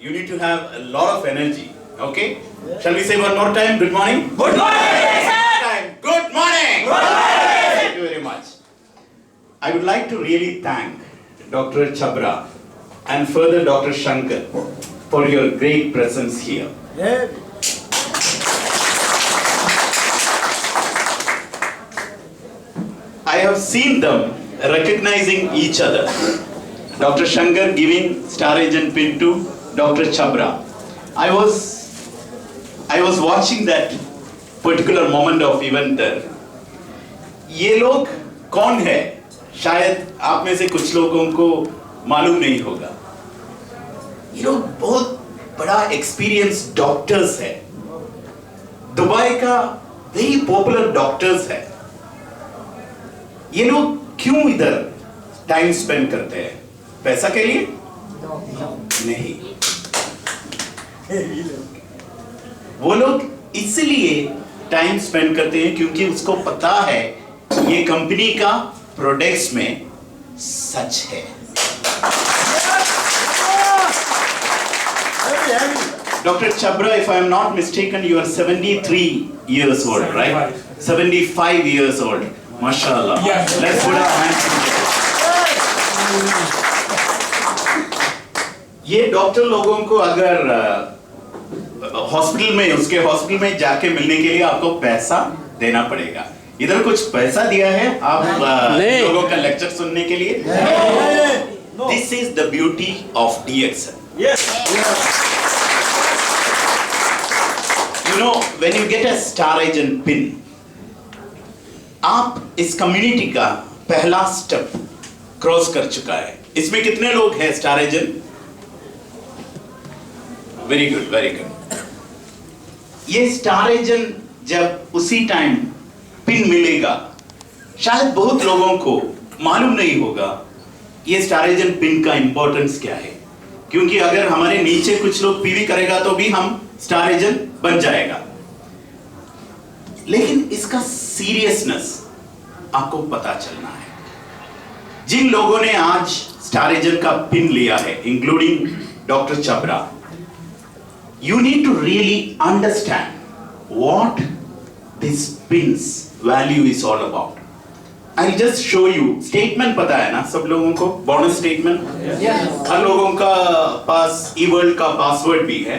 you need to have a lot of energy. Okay? Shall we say one more time? Good morning. Good morning, sir. Good morning. Good morning. Thank you very much. I would like to really thank Dr. Chabra and further Dr. Shankar for your great presence here. I have seen them recognizing each other. Dr. Shankar giving Star Agent pin to Dr. Chabra. I was watching that particular moment of event there. ये लोग कौन है? शायद आप में से कुछ लोगों को मालूम नहीं होगा. ये लोग बहुत बड़ा एक्सपीरियंस डॉक्टर्स है. दुबई का वेरी पॉपुलर डॉक्टर्स है. ये लोग क्यों इधर टाइम स्पेंड करते हैं? पैसा के लिए? नहीं. वो लोग इसलिए टाइम स्पेंड करते हैं क्योंकि उसको पता है ये कंपनी का प्रोडक्ट्स में सच है. Dr. Chabra, if I am not mistaken, you are 73 years old, right? 75 years old. Mashallah. Yes. Let's put our hands together. ये डॉक्टर लोगों को अगर हॉस्पिटल में उसके हॉस्पिटल में जाके मिलने के लिए आपको पैसा देना पड़ेगा. इधर कुछ पैसा दिया है आप लोगों का लेक्चर सुनने के लिए? This is the beauty of DXN. Yes. You know, when you get a Star Agent pin, आप इस कम्युनिटी का पहला स्टेप क्रॉस कर चुका है. इसमें कितने लोग हैं star agent? Very good, very good. ये स्टार एजेंट जब उसी टाइम पिन मिलेगा, शायद बहुत लोगों को मालूम नहीं होगा ये स्टार एजेंट पिन का इंपॉर्टेंस क्या है. क्योंकि अगर हमारे नीचे कुछ लोग पीवी करेगा तो भी हम स्टार एजेंट बन जाएगा. लेकिन इसका सीरियसनेस आपको पता चलना है. जिन लोगों ने आज स्टार एजेंट का पिन लिया है, including doctor Chhabra, you need to really understand what this pin's value is all about. I'll just show you. Statement पता है ना सब लोगों को? Bonus statement. हर लोगों का पास ई-वर्ल्ड का पासवर्ड भी है.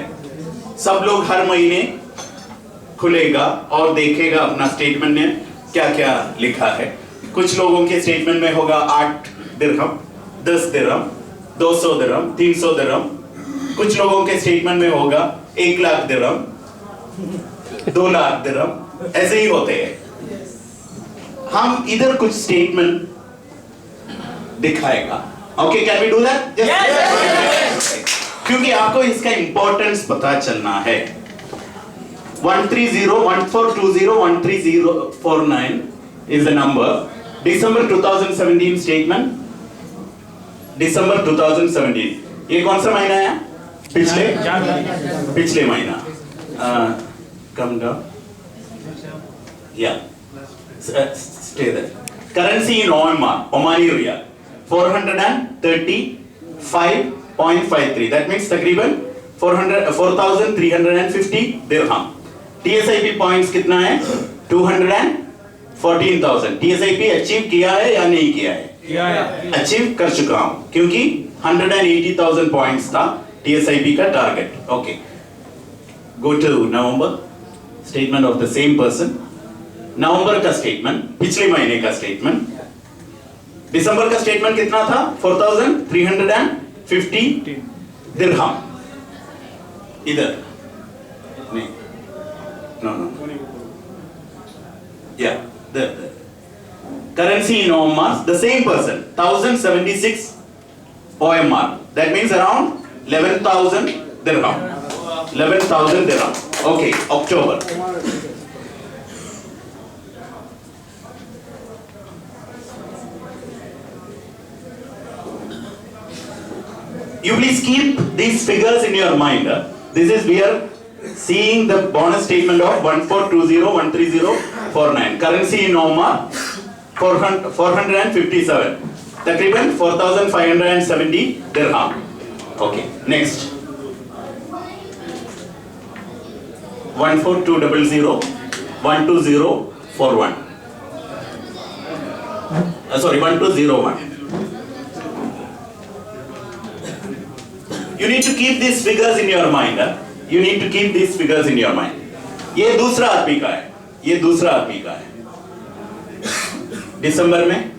सब लोग हर महीने खुलेगा और देखेगा अपना स्टेटमेंट में क्या क्या लिखा है. कुछ लोगों के स्टेटमेंट में होगा 8 दिरहम, 10 दिरहम, 200 दिरहम, 300 दिरहम. कुछ लोगों के स्टेटमेंट में होगा 1 लाख दिरहम, 2 लाख दिरहम. ऐसे ही होते हैं. हम इधर कुछ स्टेटमेंट दिखाएगा. Okay, can we do that? क्योंकि आपको इसका इंपॉर्टेंस पता चलना है. 1301420130049 is the number. December 2017 statement. December 2017. ये कौन सा महीना है? पिछले महीना. Come down. Yeah. Stay there. Currency in Omani Riyal 435.53. That means तकरीबन 4,350 दिरहम. TSIP points कितना है? 214,000. TSIP अचीव किया है या नहीं किया है? अचीव कर चुका हूं क्योंकि 180,000 पॉइंट्स था TSIP का target. Okay, go to November. Statement of the same person. नवंबर का स्टेटमेंट, पिछले महीने का स्टेटमेंट. दिसंबर का स्टेटमेंट कितना था? 4,350 दिरहम. इधर नहीं, no. Yeah, there. Currency in OMR, the same person, 1,076 OMR. That means around 11,000 dirham. 11,000 dirham. Okay, October. You please keep these figures in your mind. This is we are seeing the bonus statement of 1420130049. Currency in Omar 457. तकरीबन 4,570 dirham. Okay, next. 14200 12041. Sorry, 1201. You need to keep these figures in your mind. You need to keep these figures in your mind. ये दूसरा आदमी का है, ये दूसरा आदमी का है दिसंबर में,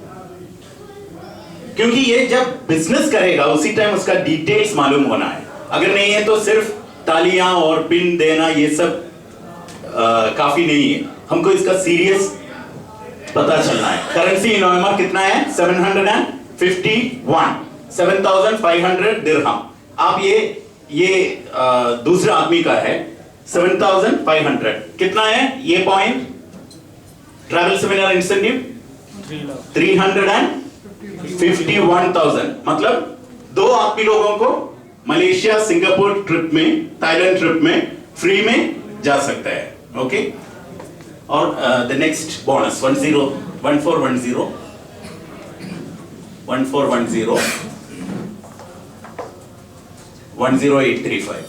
क्योंकि ये जब बिजनेस करेगा उसी टाइम उसका डिटेल्स मालूम होना है. अगर नहीं है तो सिर्फ तालियां और पिन देना ये सब काफी नहीं है. हमको इसका सीरियस पता चलना है. करेंसी इन ओएमआर कितना है? 751, 7500 दिरहम. आप ये दूसरा आदमी का है 7500. कितना है ये पॉइंट? Travel seminar incentive 351,000. मतलब दो आदमी लोगों को मलेशिया सिंगापुर ट्रिप में, थाईलैंड ट्रिप में फ्री में जा सकता है. ओके. और द नेक्स्ट बोनस 1410 10835.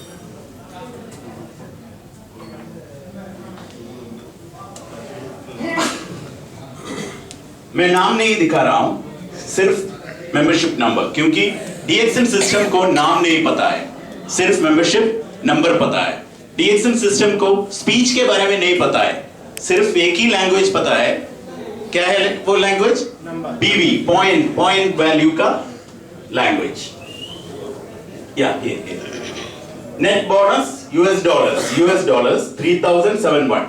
मैं नाम नहीं दिखा रहा हूं, सिर्फ मेंबरशिप नंबर, क्योंकि डीएक्सएम सिस्टम को नाम नहीं पता है, सिर्फ मेंबरशिप नंबर पता है. डीएक्सएम सिस्टम को स्पीच के बारे में नहीं पता है, सिर्फ एक ही लैंग्वेज पता है. क्या है वो लैंग्वेज? बीवी, पॉइंट वैल्यू का लैंग्वेज. या net bonus US dollars 3,071.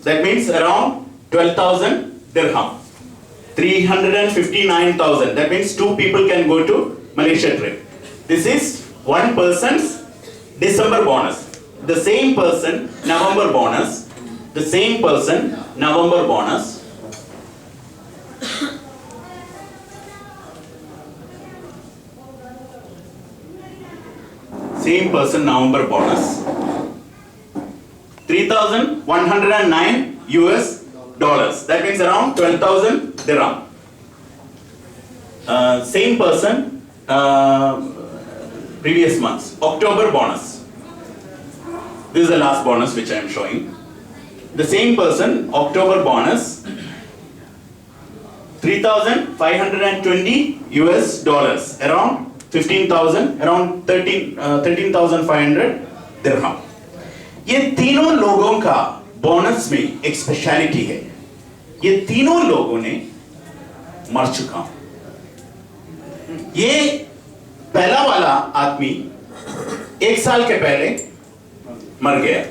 That means around 12,000 dirham. 359,000. That means 2 people can go to Malaysia trip. This is one person's December bonus. The same person November bonus. The same person November bonus. Same person November bonus. 3,109 US dollars. That means around 12,000 dirham. Same person previous months. October bonus. This is the last bonus which I am showing. The same person October bonus 3,520 US dollars. Around 15,000, around 13,500 dirham. ये तीनों लोगों का bonus में एक speciality है. ये तीनों लोगों ने मर चुका. ये पहला वाला आदमी 1 साल के पहले मर गया.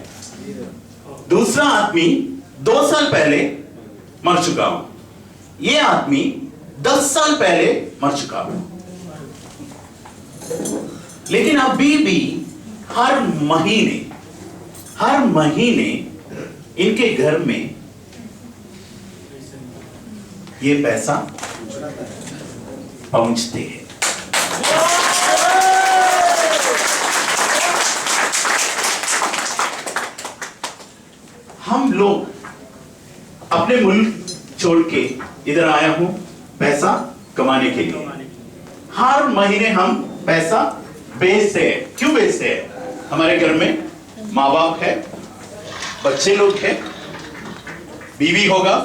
दूसरा आदमी 2 साल पहले मर चुका हूं. ये आदमी 10 साल पहले मर चुका हूं. लेकिन अभी भी हर महीने इनके घर में ये पैसा पहुंचते हैं. हम लोग अपने मुल्क छोड़ के इधर आया हूं पैसा कमाने के लिए. हर महीने हम पैसा बेचते हैं. क्यों बेचते हैं? हमारे घर में माँ बाप है, बच्चे लोग हैं, बीवी होगा,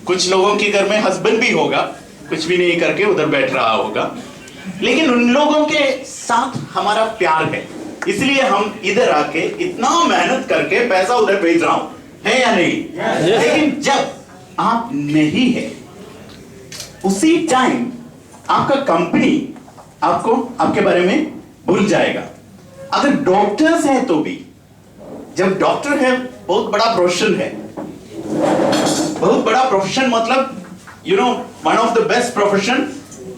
कुछ लोगों के घर में हस्बैंड भी होगा, कुछ भी नहीं करके उधर बैठ रहा होगा. लेकिन उन लोगों के साथ हमारा प्यार है, इसलिए हम इधर आके इतना मेहनत करके पैसा उधर भेज रहा हूं. है या नहीं? लेकिन जब आप नहीं है उसी टाइम आपका कंपनी आपको आपके बारे में भूल जाएगा. अगर डॉक्टर्स हैं तो भी, जब डॉक्टर है बहुत बड़ा प्रोफेशन है, बहुत बड़ा प्रोफेशन, मतलब one of the best profession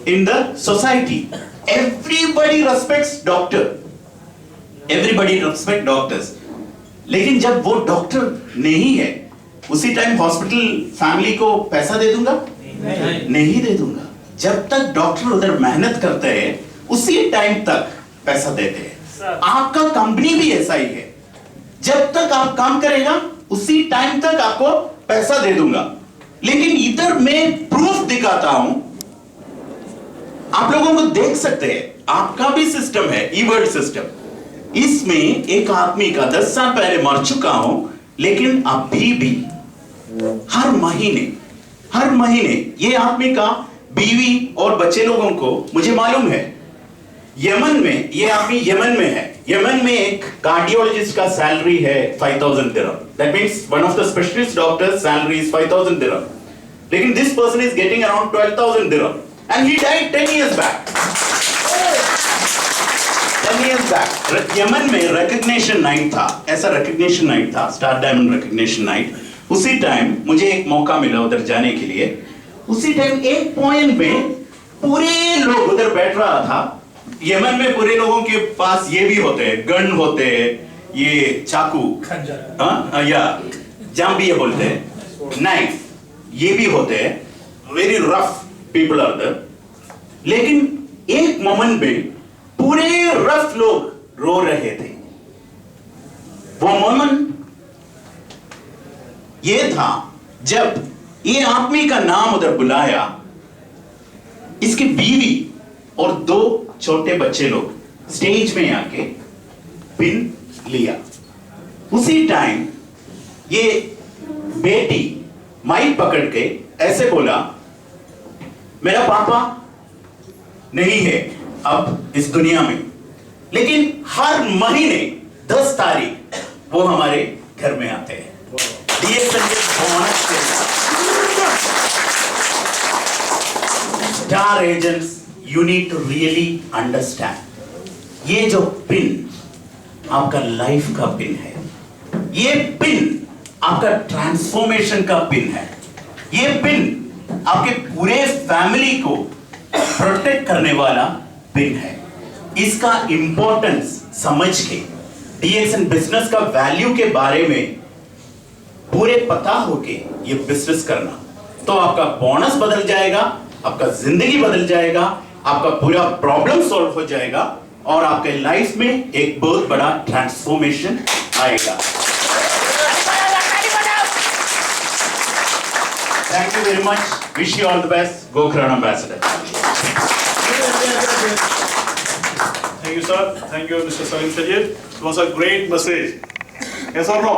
in the society. Everybody respects doctor, everybody respect doctors. लेकिन जब वो डॉक्टर नहीं है उसी टाइम हॉस्पिटल फैमिली को पैसा दे दूंगा? नहीं दे दूंगा. जब तक डॉक्टर उधर मेहनत करते हैं उसी टाइम तक पैसा देते हैं. आपका कंपनी भी ऐसा ही है. जब तक आप काम करेगा उसी टाइम तक आपको पैसा दे दूंगा. लेकिन इधर मैं प्रूफ दिखाता हूं, आप लोगों को देख सकते हैं. आपका भी सिस्टम है, ई-वर्ड सिस्टम. इसमें एक आदमी का 10 साल पहले मर चुका हूं, लेकिन अभी भी हर महीने ये आदमी का बीवी और बच्चे लोगों को मुझे मालूम है, यमन में, ये आदमी यमन में है, यमन में एक कार्डियोलॉजिस्ट का सैलरी है 5000 दिरहम. That means one of the specialist doctors salary is 5000 dirham. लेकिन this person is getting around 12000 dirham and he died 10 years back. 10 years back. Yemen में रिकग्निशन नाइट था, ऐसा रिकग्निशन नाइट था, स्टार डायमंड रिकग्निशन नाइट. उसी time मुझे एक मौका मिला उधर जाने के लिए. उसी टाइम एक पॉइंट में पूरे लोग उधर बैठ रहा था. यमन में पूरे लोगों के पास ये भी होते हैं, गन होते हैं, ये चाकू, या जाम्बिया बोलते हैं, नाइफ, ये भी होते हैं. Very rough people are there. लेकिन एक मोमेंट में पूरे रफ लोग रो रहे थे. वो मोमेंट ये था जब ये आदमी का नाम उधर बुलाया. इसकी बीवी और 2 छोटे बच्चे लोग स्टेज में आके पिन लिया. उसी टाइम ये बेटी माइक पकड़ के ऐसे बोला, मेरा पापा नहीं है अब इस दुनिया में, लेकिन हर महीने 10 तारीख वो हमारे घर में आते हैं. Star agents, you need to really understand, ये जो पिन आपका लाइफ का पिन है, ये पिन आपका ट्रांसफॉर्मेशन का पिन है, ये पिन आपके पूरे फैमिली को प्रोटेक्ट करने वाला पिन है. इसका इंपॉर्टेंस समझ के DXN बिजनेस का वैल्यू के बारे में पूरे पता होके ये बिजनेस करना, तो आपका बोनस बदल जाएगा, आपका जिंदगी बदल जाएगा, आपका पूरा प्रॉब्लम सॉल्व हो जाएगा और आपके लाइफ में एक बहुत बड़ा ट्रांसफॉर्मेशन आएगा. Thank you very much. Wish you all the best. गोखरण ambassador. Thank you, sir. Thank you, Mr. Salim Sajid. It was a great message. Yes or no?